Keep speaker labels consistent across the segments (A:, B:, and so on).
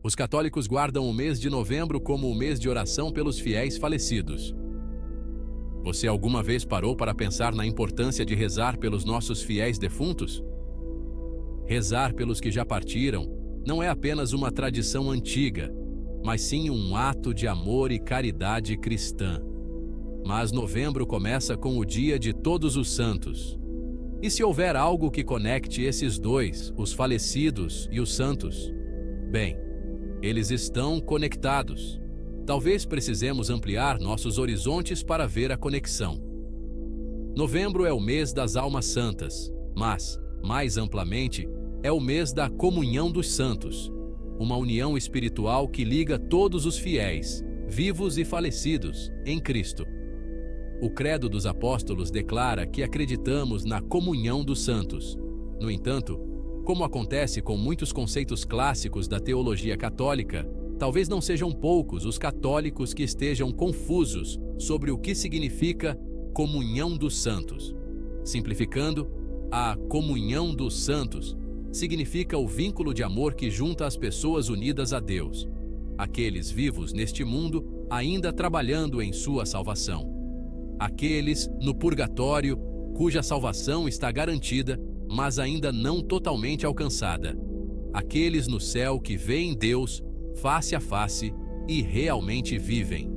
A: Os católicos guardam o mês de novembro como o mês de oração pelos fiéis falecidos. Você alguma vez parou para pensar na importância de rezar pelos nossos fiéis defuntos? Rezar pelos que já partiram não é apenas uma tradição antiga, mas sim um ato de amor e caridade cristã. Mas novembro começa com o Dia de Todos os Santos. E se houver algo que conecte esses dois, os falecidos e os santos? Bem, eles estão conectados. Talvez precisemos ampliar nossos horizontes para ver a conexão. Novembro é o mês das almas santas, mas, mais amplamente, é o mês da comunhão dos santos, uma união espiritual que liga todos os fiéis, vivos e falecidos, em Cristo. O Credo dos Apóstolos declara que acreditamos na comunhão dos santos. No entanto, como acontece com muitos conceitos clássicos da teologia católica, talvez não sejam poucos os católicos que estejam confusos sobre o que significa comunhão dos santos. Simplificando, a comunhão dos santos significa o vínculo de amor que junta as pessoas unidas a Deus, aqueles vivos neste mundo ainda trabalhando em sua salvação, aqueles no purgatório cuja salvação está garantida, mas ainda não totalmente alcançada, aqueles no céu que veem Deus face a face e realmente vivem.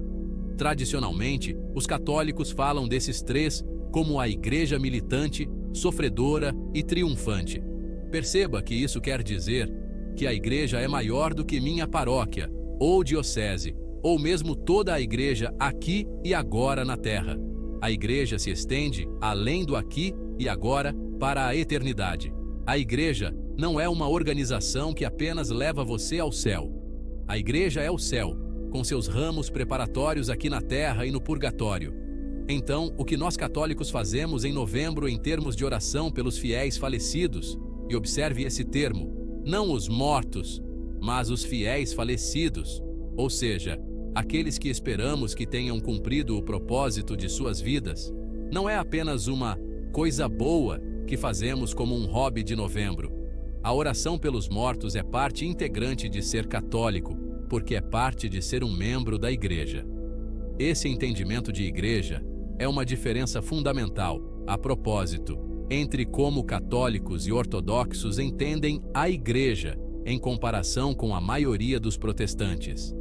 A: Tradicionalmente, os católicos falam desses três como a igreja militante, sofredora e triunfante. Perceba que isso quer dizer que a igreja é maior do que minha paróquia, ou diocese, ou mesmo toda a igreja aqui e agora na terra. A igreja se estende além do aqui e agora para a eternidade. A igreja não é uma organização que apenas leva você ao céu. A igreja é o céu, com seus ramos preparatórios aqui na terra e no purgatório. Então, o que nós católicos fazemos em novembro em termos de oração pelos fiéis falecidos, e observe esse termo, não os mortos, mas os fiéis falecidos, ou seja, aqueles que esperamos que tenham cumprido o propósito de suas vidas, não é apenas uma coisa boa que fazemos como um hobby de novembro. A oração pelos mortos é parte integrante de ser católico, porque é parte de ser um membro da igreja. Esse entendimento de igreja é uma diferença fundamental, a propósito, entre como católicos e ortodoxos entendem a igreja em comparação com a maioria dos protestantes.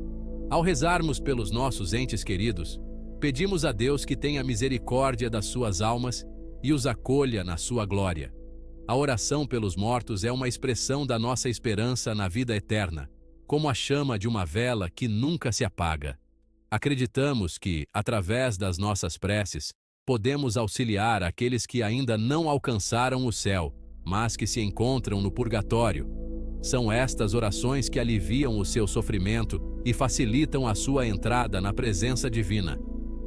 A: Ao rezarmos pelos nossos entes queridos, pedimos a Deus que tenha misericórdia das suas almas e os acolha na sua glória. A oração pelos mortos é uma expressão da nossa esperança na vida eterna, como a chama de uma vela que nunca se apaga. Acreditamos que, através das nossas preces, podemos auxiliar aqueles que ainda não alcançaram o céu, mas que se encontram no purgatório. São estas orações que aliviam o seu sofrimento e facilitam a sua entrada na presença divina.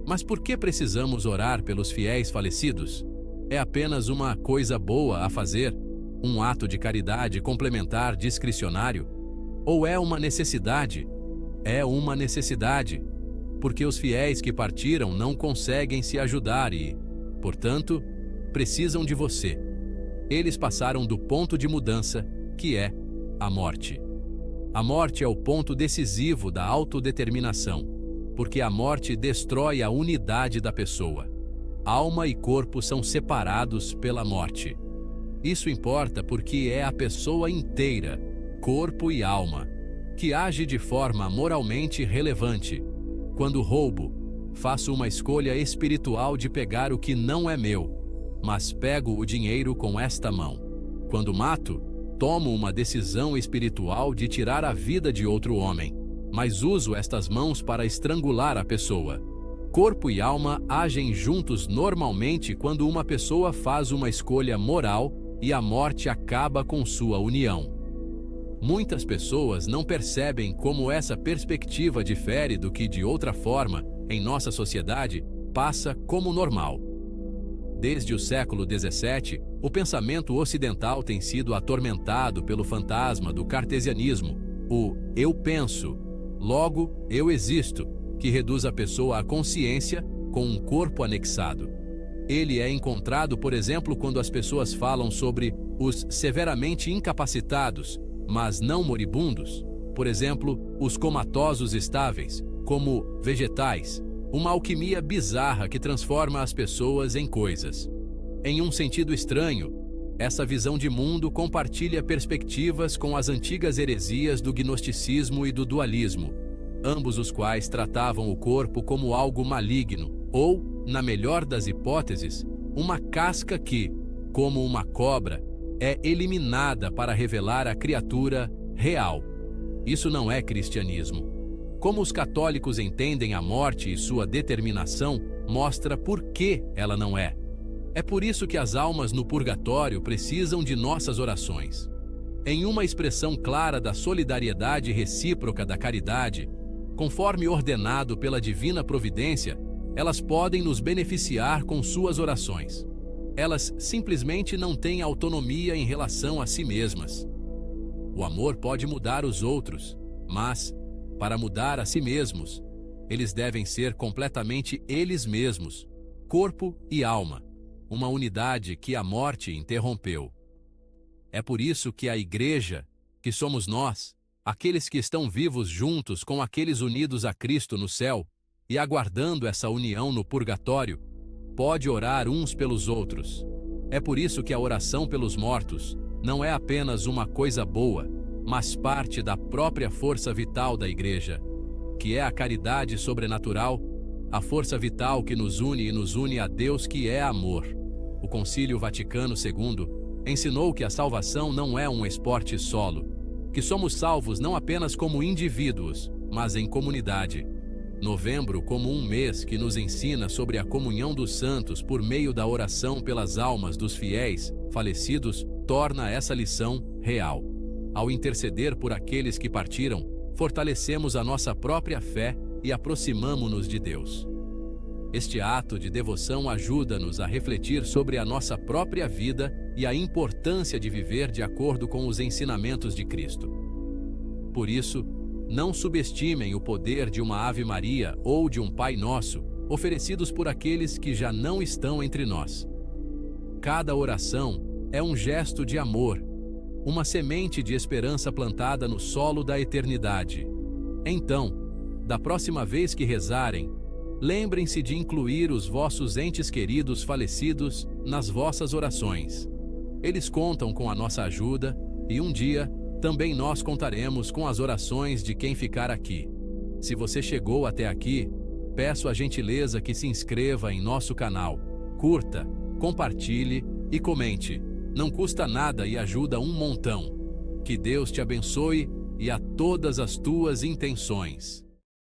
A: Mas por que precisamos orar pelos fiéis falecidos? É apenas uma coisa boa a fazer? Um ato de caridade complementar discricionário? Ou é uma necessidade? É uma necessidade, porque os fiéis que partiram não conseguem se ajudar e, portanto, precisam de você. Eles passaram do ponto de mudança, que é a morte. A morte é o ponto decisivo da autodeterminação, porque a morte destrói a unidade da pessoa. Alma e corpo são separados pela morte. Isso importa porque é a pessoa inteira, corpo e alma, que age de forma moralmente relevante. Quando roubo, faço uma escolha espiritual de pegar o que não é meu, mas pego o dinheiro com esta mão. Quando mato, tomo uma decisão espiritual de tirar a vida de outro homem, mas uso estas mãos para estrangular a pessoa. Corpo e alma agem juntos normalmente quando uma pessoa faz uma escolha moral e a morte acaba com sua união. Muitas pessoas não percebem como essa perspectiva difere do que, de outra forma, em nossa sociedade, passa como normal. Desde o século XVII, o pensamento ocidental tem sido atormentado pelo fantasma do cartesianismo, o eu penso, logo eu existo, que reduz a pessoa à consciência com um corpo anexado. Ele é encontrado, por exemplo, quando as pessoas falam sobre os severamente incapacitados, mas não moribundos, por exemplo, os comatosos estáveis, como vegetais, uma alquimia bizarra que transforma as pessoas em coisas. Em um sentido estranho, essa visão de mundo compartilha perspectivas com as antigas heresias do gnosticismo e do dualismo, ambos os quais tratavam o corpo como algo maligno, ou, na melhor das hipóteses, uma casca que, como uma cobra, é eliminada para revelar a criatura real. Isso não é cristianismo. Como os católicos entendem a morte e sua determinação, mostra por que ela não é. É por isso que as almas no purgatório precisam de nossas orações. Em uma expressão clara da solidariedade recíproca da caridade, conforme ordenado pela divina providência, elas podem nos beneficiar com suas orações. Elas simplesmente não têm autonomia em relação a si mesmas. O amor pode mudar os outros, mas, para mudar a si mesmos, eles devem ser completamente eles mesmos, corpo e alma, uma unidade que a morte interrompeu. É por isso que a Igreja, que somos nós, aqueles que estão vivos juntos com aqueles unidos a Cristo no céu e aguardando essa união no purgatório, pode orar uns pelos outros. É por isso que a oração pelos mortos não é apenas uma coisa boa, mas parte da própria força vital da Igreja, que é a caridade sobrenatural, a força vital que nos une e nos une a Deus, que é amor. O Concílio Vaticano II ensinou que a salvação não é um esporte solo, que somos salvos não apenas como indivíduos, mas em comunidade. Novembro, como um mês que nos ensina sobre a comunhão dos santos por meio da oração pelas almas dos fiéis falecidos, torna essa lição real. Ao interceder por aqueles que partiram, fortalecemos a nossa própria fé e aproximamo-nos de Deus. Este ato de devoção ajuda-nos a refletir sobre a nossa própria vida e a importância de viver de acordo com os ensinamentos de Cristo. Por isso, não subestimem o poder de uma Ave Maria ou de um Pai Nosso, oferecidos por aqueles que já não estão entre nós. Cada oração é um gesto de amor, uma semente de esperança plantada no solo da eternidade. Então, da próxima vez que rezarem, lembrem-se de incluir os vossos entes queridos falecidos nas vossas orações. Eles contam com a nossa ajuda e um dia também nós contaremos com as orações de quem ficar aqui. Se você chegou até aqui, peço a gentileza que se inscreva em nosso canal, curta, compartilhe e comente. Não custa nada e ajuda um montão. Que Deus te abençoe e a todas as tuas intenções.